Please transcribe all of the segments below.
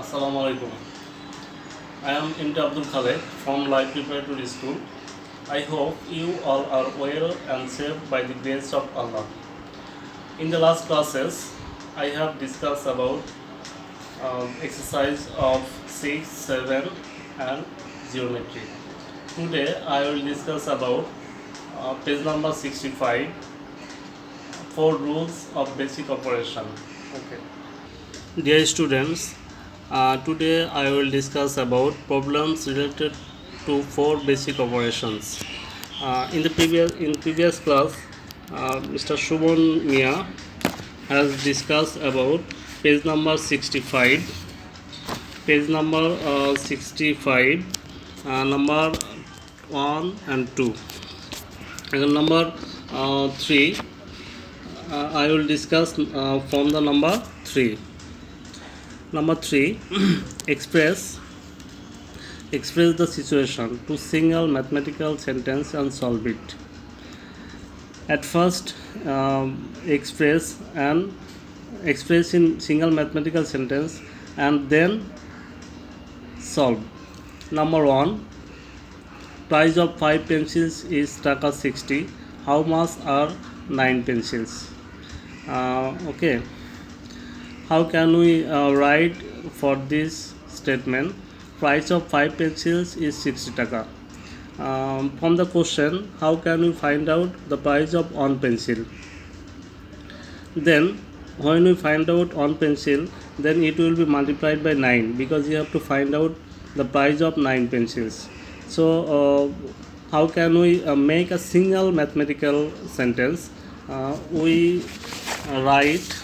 Assalamu alaikum. I am Imti Abdul Khaled from Life Preparatory School. I hope you all are well and safe by the grace of Allah. In the last classes, I have discussed about exercise of 6, 7 and geometry. Today I will discuss about page number 65, 4 rules of basic operation. Okay. Dear students, today I will discuss about problems related to 4 basic operations. In previous class, Mr. Shubham Mia has discussed about page number 65, number 1 and 2. And number 3, I will discuss from the number 3. Number 3, express the situation to single mathematical sentence and solve it. At first, express in single mathematical sentence and then solve. Number 1, price of 5 pencils is taka 60. How much are 9 pencils? Okay. How can we write for this statement? Price of 5 pencils is 60 taka. From the question, how can we find out the price of 1 pencil? Then when we find out 1 pencil, then it will be multiplied by 9 because you have to find out the price of 9 pencils. So how can we make a single mathematical sentence? We write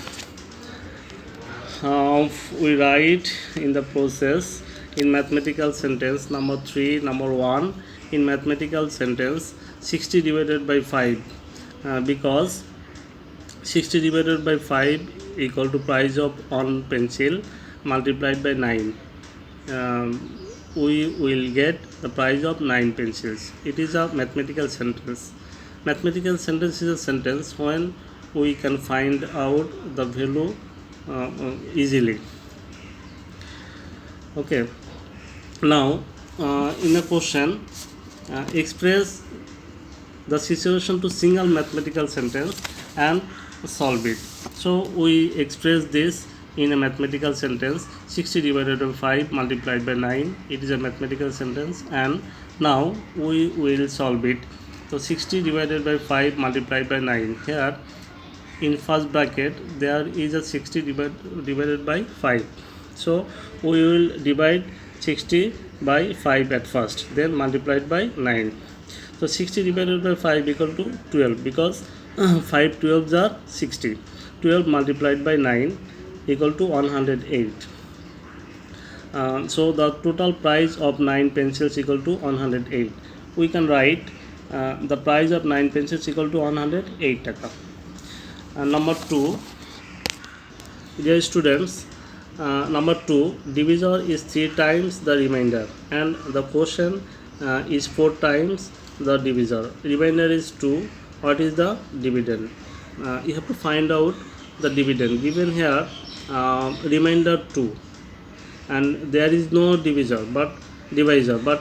in the process in mathematical sentence number 3, number 1 in mathematical sentence 60 divided by 5 because 60 divided by 5 equal to price of 1 pencil multiplied by 9. We will get the price of 9 pencils. It is a mathematical sentence. Mathematical sentence is a sentence when we can find out the value easily. Okay. Now in a question, express the situation to single mathematical sentence and solve it. So we express this in a mathematical sentence 60 divided by 5 multiplied by 9. It is a mathematical sentence, and now we will solve it. So 60 divided by 5 multiplied by 9. Here in first bracket there is a 60 divided by 5. So we will divide 60 by 5 at first, then multiplied by 9. So 60 divided by 5 equal to 12 because 5 12s are 60. 12 multiplied by 9 equal to 108. So the total price of 9 pencils equal to 108. We can write the price of 9 pencils equal to 108 taka. Number 2, dear students, number 2, divisor is 3 times the remainder and the quotient is 4 times the divisor. Remainder is 2. What is the dividend? You have to find out the dividend. Given here remainder 2 and there is no divisor but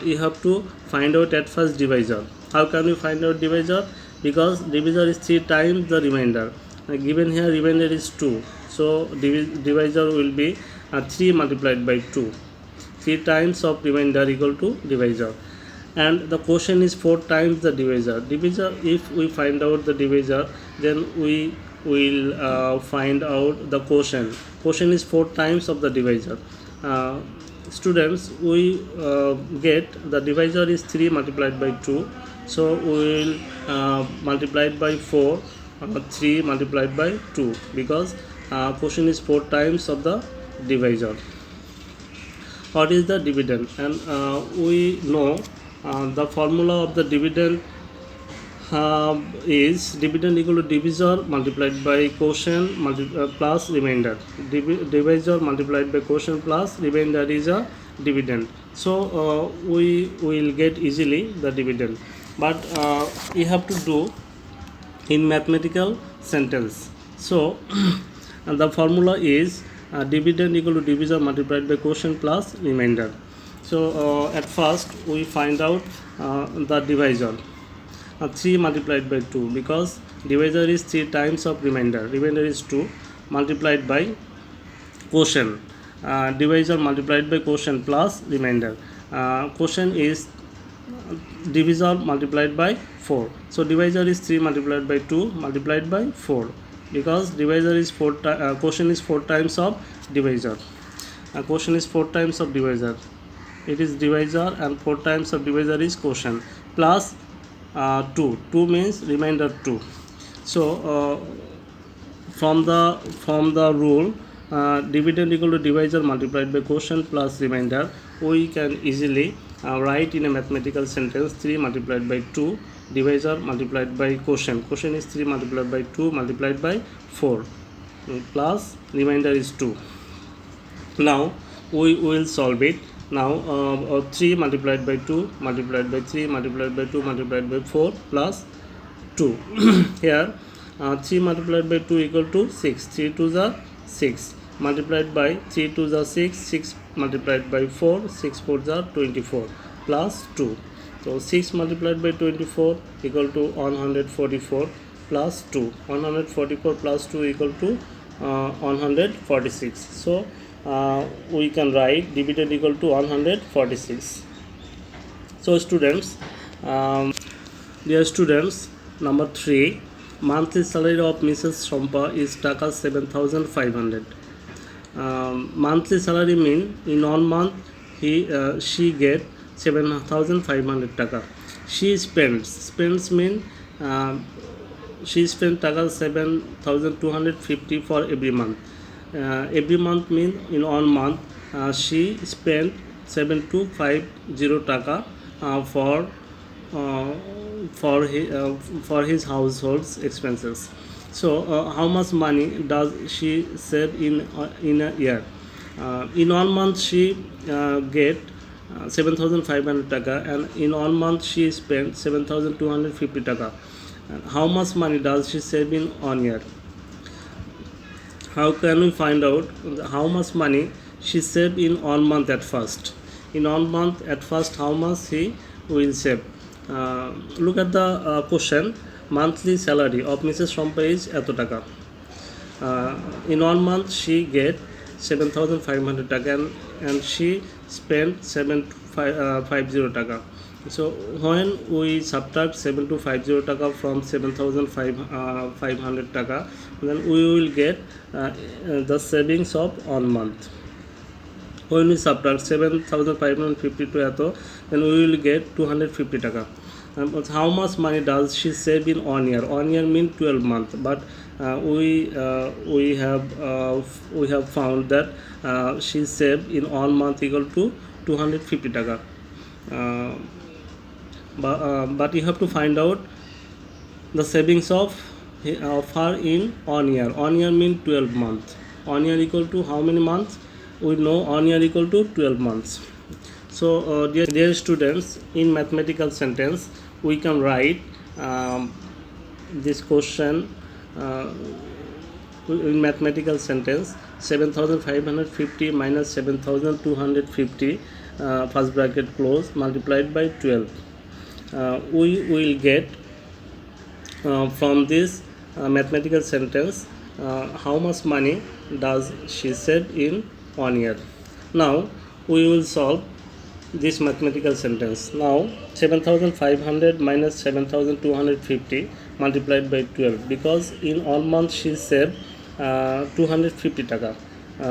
you have to find out at first divisor. How can you find out divisor? Because divisor is 3 times the remainder. Given here remainder is 2, so divisor will be 3 multiplied by 2. 3 times of remainder equal to divisor, and the quotient is 4 times the divisor. If we find out the divisor, then we will find out the quotient. Quotient is 4 times of the divisor. Students, we get the divisor is 3 multiplied by 2, so we will multiply it by 4. 3 multiplied by 2 because quotient is 4 times of the divisor. What is the dividend? And we know the formula of the dividend is dividend equal to divisor multiplied by quotient plus remainder. Divisor multiplied by quotient plus remainder is a dividend. So we will get easily the dividend, but you have to do in mathematical sentence. So the formula is dividend equal to divisor multiplied by quotient plus remainder. So at first we find out the divisor. 3 multiplied by 2, because divisor is 3 times of remainder is 2, multiplied by quotient, divisor multiplied by quotient plus remainder. Quotient is divisor multiplied by 4, so divisor is 3 multiplied by 2 multiplied by 4, because divisor is quotient is 4 times of divisor. Quotient is 4 times of divisor, it is divisor, and 4 times of divisor is quotient, plus 2 means remainder 2. So from the rule, dividend equal to divisor multiplied by quotient plus remainder, we can easily write in a mathematical sentence 3 multiplied by 2 divisor multiplied by quotient. Quotient is 3 multiplied by 2 multiplied by 4 plus remainder is 2. Now we will solve it. Now 3 multiplied by 2 multiplied by 3 multiplied by 2 multiplied by 4 plus 2. Here 3 multiplied by 2 equal to 6, 3 2s are 6, multiplied by 3 2s are 6, 6 multiplied by 4, 6 4s are 24 plus 2. So 6 multiplied by 24 equal to 144 plus 2, 144 plus 2 equal to 146. So we can write dividend equal to 146. So students, dear students, number 3, monthly salary of Mrs. Shompa is taka 7,500. Monthly salary mean in 1 month she get 7,500 taka. She spends mean she spent taka 7,250 for every month. Every month mean in 1 month she spent 7,250 taka for his household's expenses. So how much money does she save in a year? In 1 month she get 7,500 taka, and in 1 month she spent 7,250 taka. How much money does she save in 1 year? How can we find out how much money she saved in 1 month at first? In 1 month at first, how much he will save? Look at the question. Monthly salary of Mrs. Shompa is eto taka. In 1 month she get 7,500 taka, and she spent 7,250 taka. So when we subtract 7,250 taka from 7,500 taka, then we will get the savings of 1 month. When we subtract 7,550 to eto, then we will get 250 taka. How much money does she save in 1 year? 1 year means 12 months, but we have found that she saved in 1 month equal to 250 taka. But you have to find out the savings of her in 1 year. 1 year means 12 months. 1 year equal to how many months? We know 1 year equal to 12 months. So dear students, in mathematical sentence we can write this question in mathematical sentence: 7,550 minus 7,250 first bracket close multiplied by 12. We will get from this mathematical sentence how much money does she save in 1 year. Now we will solve this mathematical sentence. Now 7,500 minus 7,250 multiplied by 12, because in 1 month she saved 250 taka.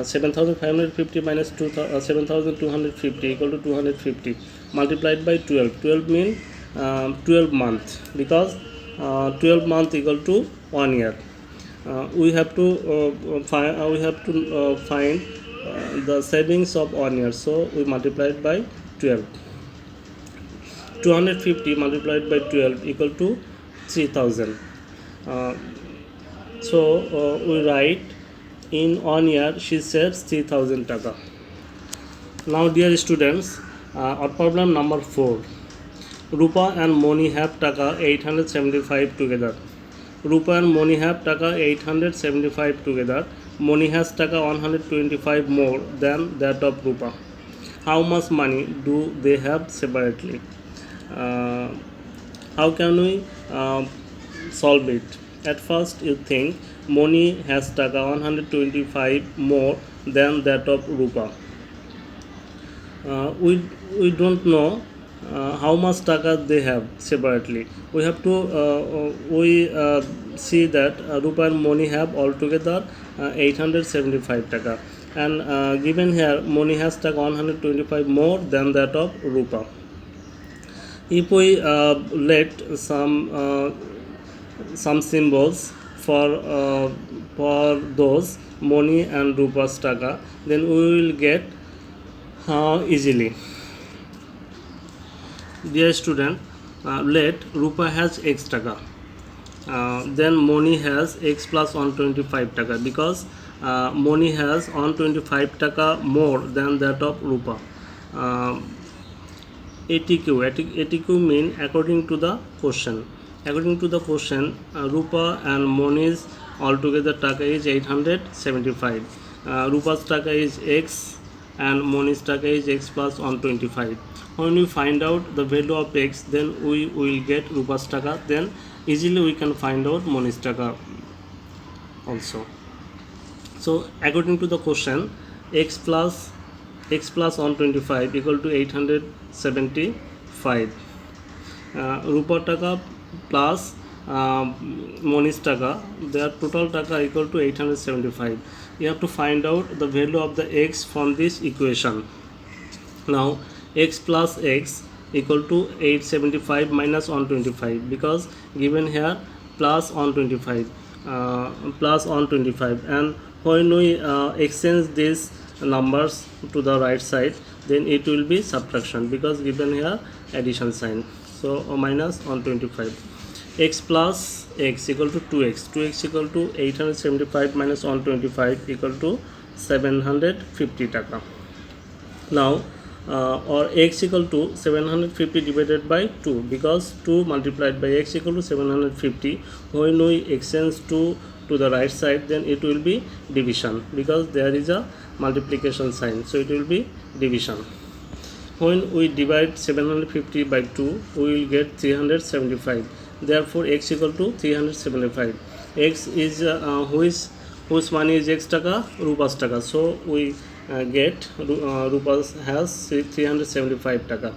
7,550 minus 7,250 equal to 250 multiplied by 12. 12 means 12 months, because 12 month equal to 1 year. We have to find the savings of 1 year, so we multiplied by 12. 250 multiplied by 12 equal to 3,000. So we write in 1 year she saves 3,000 taka. Now dear students, problem number 4. Rupa and Moni have taka 875 together. Rupa and Moni have taka 875 together. money has taka 125 more than that of rupa. How much money do they have separately? uh, how can we solve it? At first you think money has taka 125 more than that of rupa. We don't know how much taka they have separately. We have to we see that rupa and money have altogether 875 taka, and given here money has taka 125 more than that of rupa. If we let some symbols for those money and rupa's taka, then we will get easily. Dear student, let rupa has x taka, then money has x plus 125 taka, because money has 125 taka more than that of rupa. ATQ mean according to the question. According to the question, rupa and moni's altogether taka is 875. Rupa's taka is x and moni's taka is x plus 125. When we find out the value of x, then we will get rupa's taka. Then easily we can find out moni's taka also. So according to the question, x plus 125 equal to 875. Rupa taka plus moni's taka, their total taka equal to 875. You have to find out the value of the x from this equation. Now x plus x equal to 875 minus 125, because given here plus 125, and when we exchange these numbers to the right side, then it will be subtraction, because given here addition sign. So minus 125. X plus x equal to 2x. 2x equal to 875 minus 125 equal to 750 taka. Now or x equal to 750 divided by 2, because 2 multiplied by x equal to 750. When we exchange 2 to the right side, then it will be division, because there is a multiplication sign, so it will be division. When we divide 750 by 2, we will get 375. Therefore x equal to 375. X is whose money is x taka? Rupa's taka. So we get rupa's has 375 taka,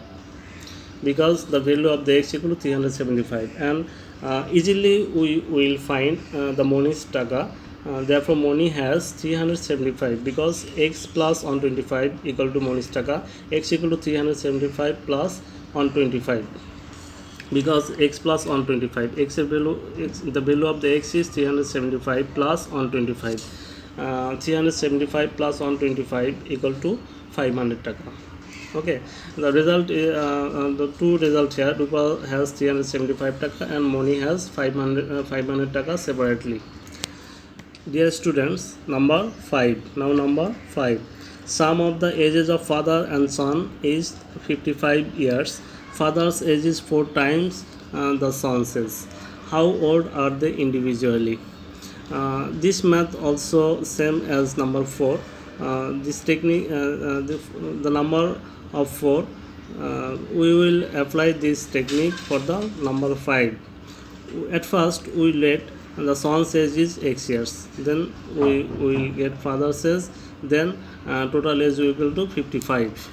because the value of the x equal to 375, and easily we will find the moni's taka. Therefore money has 375, because x plus 125 equal to moni's taka. X equal to 375 plus 125, because x plus 125, the value of the x is 375 plus 125. 375 plus 125 equal to 500 taka. Okay, the result the two results here, rupa has 375 taka and money has 500 taka separately. Dear students, number 5. Now number 5. Sum of the ages of father and son is 55 years. Father's age is 4 times the son's age. How old are they individually? This math also same as number 4. This technique, the number of 4, we will apply this technique for the number 5. At first we let the son's age is x years, then we will get father's age, then total age will equal to 55.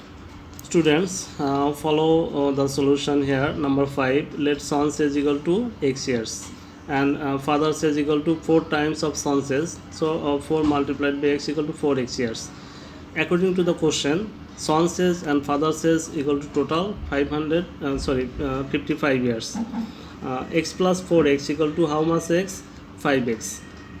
Students, follow the solution here. Number 5, let son's age equal to x years, and father's age equal to 4 times of son's age, so 4 multiplied by x equal to 4x years. According to the question, son's age and father's age equal to total 55 years. X plus 4x equal to how much x? 5x.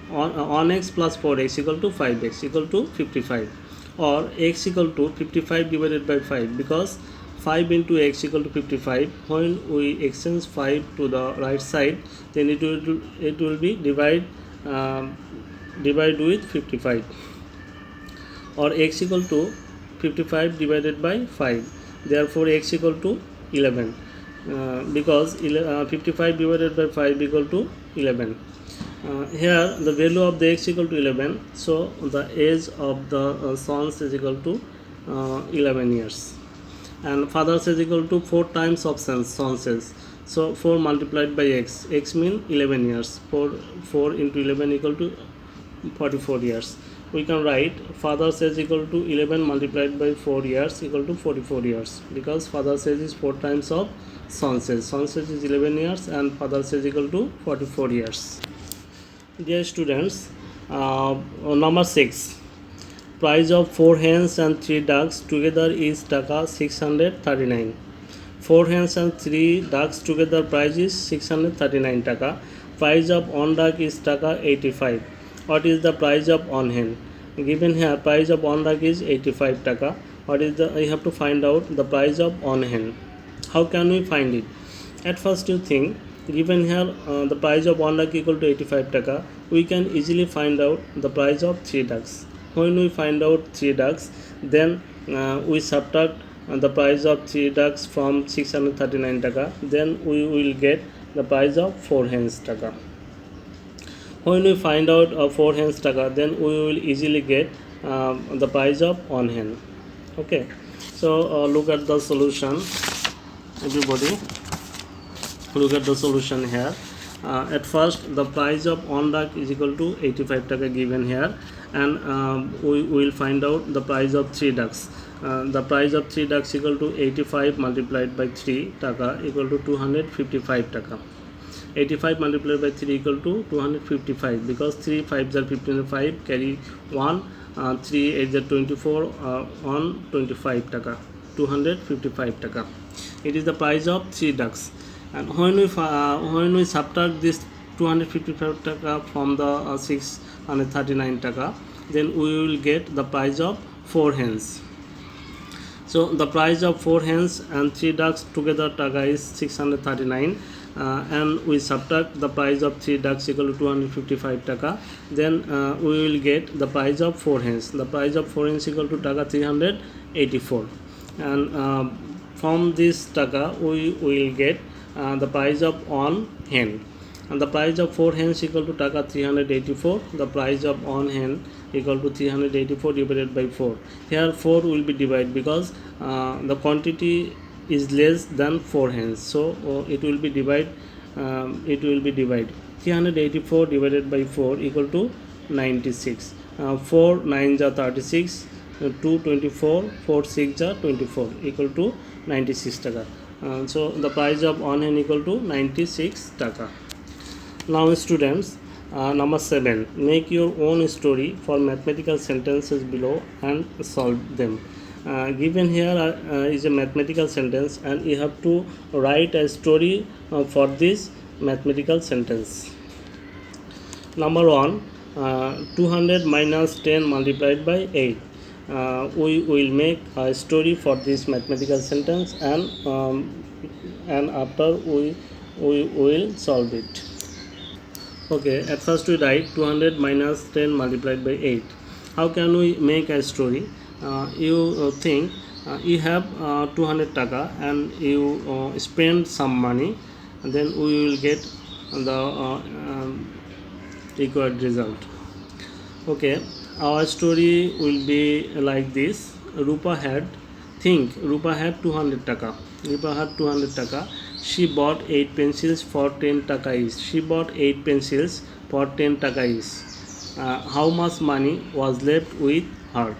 On x plus 4x equal to 5x equal to 55, or x equal to 55 divided by 5, because 5 into x equal to 55. When we exchange 5 to the right side, then it will be divide with 55, or x equal to 55 divided by 5. Therefore x equal to 11, because 55 divided by 5 equal to 11. Here the value of the x equal to 11, so the age of the sons is equal to 11 years, and fathers is equal to 4 times of sons is, so 4 multiplied by x mean 11 years. 4 into 11 equal to 44 years. We can write father says equal to 11 multiplied by 4 years equal to 44 years, because father says is 4 times of son says is 11 years, and father says equal to 44 years. Dear students, number 6, price of 4 hens and 3 ducks together is taka 639. 4 hens and 3 ducks together price is 639 taka. Price of 1 duck is taka 85. What is the price of 1 hen? Given here price of 1 duck is 85 taka. What is the, I have to find out the price of 1 hen. How can we find it? At first you think, given here the price of 1 duck equal to 85 taka, we can easily find out the price of 3 ducks. When we find out 3 ducks, then we subtract the price of 3 ducks from 639 taka, then we will get the price of 4 hens taka. When we find out 4 hens taka, then we will easily get the price of 1 hen. Okay, so look at the solution, everybody. Look at the solution here. At first the price of 1 duck is equal to 85 taka given here, and we will find out the price of 3 ducks. The price of 3 ducks equal to 85 multiplied by 3 taka equal to 255 taka. 85 multiplied by 3 equal to 255, because 3 5s are 15, carry 1, 3 8s are 24, 1 25 taka, 255 taka. It is the price of 3 ducks. And when we subtract this 255 taka from the 639 taka, then we will get the price of 4 hens. So the price of 4 hens and 3 ducks together taka is 639, and we subtract the price of 3 ducks equal to 255 taka, then we will get the price of 4 hens. The price of 4 hens equal to taka 384, and from this taka we will get the price of 1 hen, and the price of 4 hens equal to taka 384. The price of 1 hen equal to 384 divided by 4. Here 4 will be divided, because the quantity is less than 4 hens, so it will be divided. 384 divided by 4 equal to 96. 4 9s are 36, 2 24, 4 6 are 24 equal to 96 taka. So the price of 1 hen equal to 96 taka. Now students, number 7, make your own story for mathematical sentences below and solve them. Given here is a mathematical sentence, and you have to write a story for this mathematical sentence. Number 1, 200 minus 10 multiplied by 8. We will make a story for this mathematical sentence, and after we will solve it. Okay, at first we write 200 minus 10 multiplied by 8. How can we make a story? You think you have 200 taka, and you spend some money, and then we will get the required result. Okay, our story will be like this. Rupa had 200 taka. Rupa had 200 taka. She bought 8 pencils for 10 taka each. She bought 8 pencils for 10 taka each. How much money was left with her?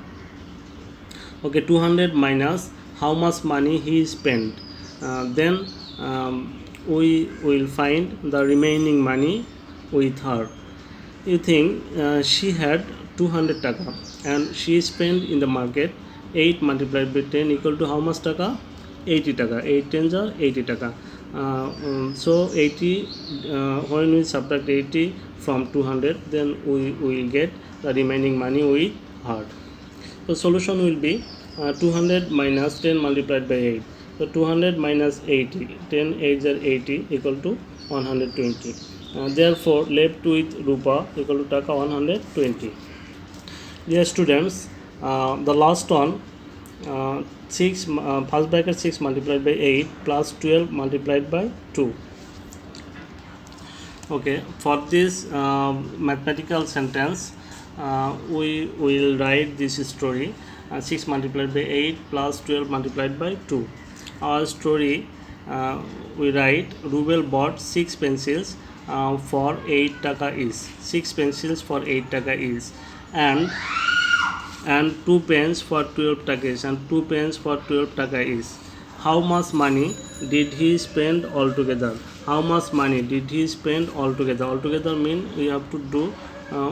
Okay, 200 minus how much money he spent. Then we will find the remaining money with her. You think she had 200 taka, and she spent in the market 8 multiplied by 10 equal to how much taka? 80 taka. 8 tens are 80 taka. So 80, when we subtract 80 from 200, then we will get the remaining money with her. So solution will be 200 minus 10 multiplied by 8. So 200 minus 80, 10 8s are 80 equal to 120. Therefore left with Rupa equal to taka 120. Dear students, the last one, 6 first bracket 6 multiplied by 8 plus 12 multiplied by 2. Okay, for this mathematical sentence, we will write this story. 6 multiplied by 8 plus 12 multiplied by 2. Our story, we write Rubel bought 6 pencils for 8 taka each. 6 pencils for 8 taka each, and 2 pens for 12 taka each, and 2 pens for 12 taka each. How much money did he spend altogether? How much money did he spend altogether? Altogether mean we have to do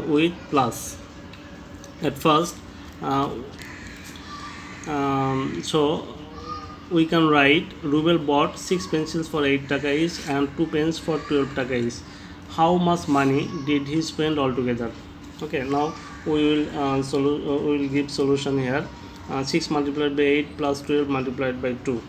with plus. At first, uh, so we can write Rubel bought 6 pencils for 8 taka each and 2 pens for 12 taka each. How much money did he spend altogether? Okay, now we will give solution here. 6 multiplied by 8 plus 12 multiplied by 2.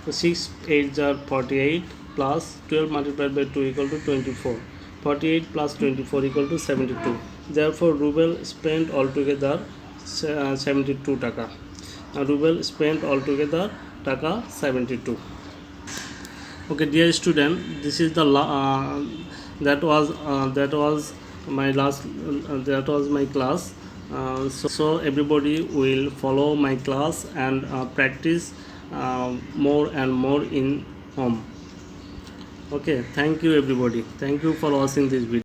So 6 8s are 48 plus 12 multiplied by 2 equal to 24. 48 plus 24 equal to 72. Therefore, Rubel spent altogether 72 taka. Rubel spent altogether taka 72. Okay, dear student, this is the that was my last that was my class. So everybody will follow my class and practice more and more in home. Okay, thank you everybody. Thank you for watching this video.